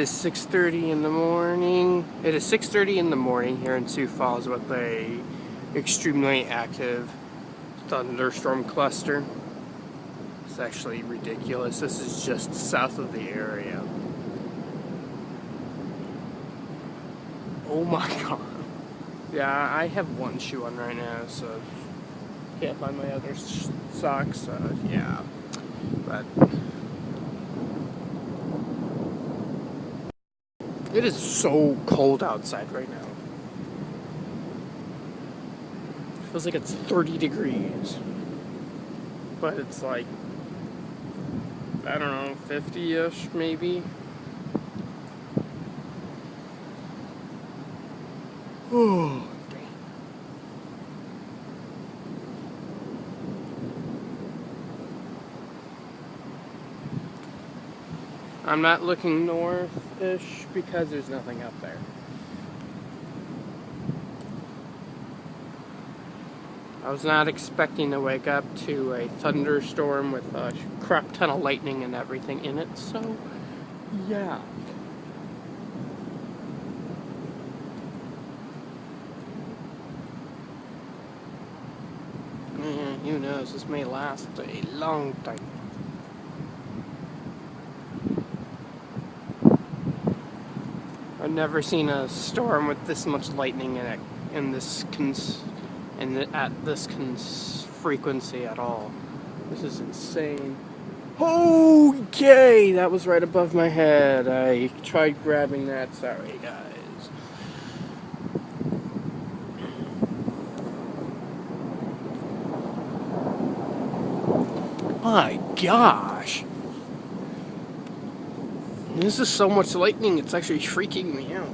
It's 6:30 in the morning. It is 6:30 in the morning here in Sioux Falls with a extremely active thunderstorm cluster. It's actually ridiculous. This is just south of the area. Oh my god. Yeah, I have one shoe on right now, so can't find my other socks. Yeah, but it is so cold outside right now. It feels like it's 30 degrees, but it's like, I don't know, 50-ish maybe. Oh, dang. I'm not looking north-ish because there's nothing up there. I was not expecting to wake up to a thunderstorm with a crap ton of lightning and everything in it, so yeah. Who knows, this may last a long time. I've never seen a storm with this much lightning in it, at this frequency at all. This is insane. Okay, that was right above my head. I tried grabbing that. Sorry, guys. My gosh. This is so much lightning, it's actually freaking me out.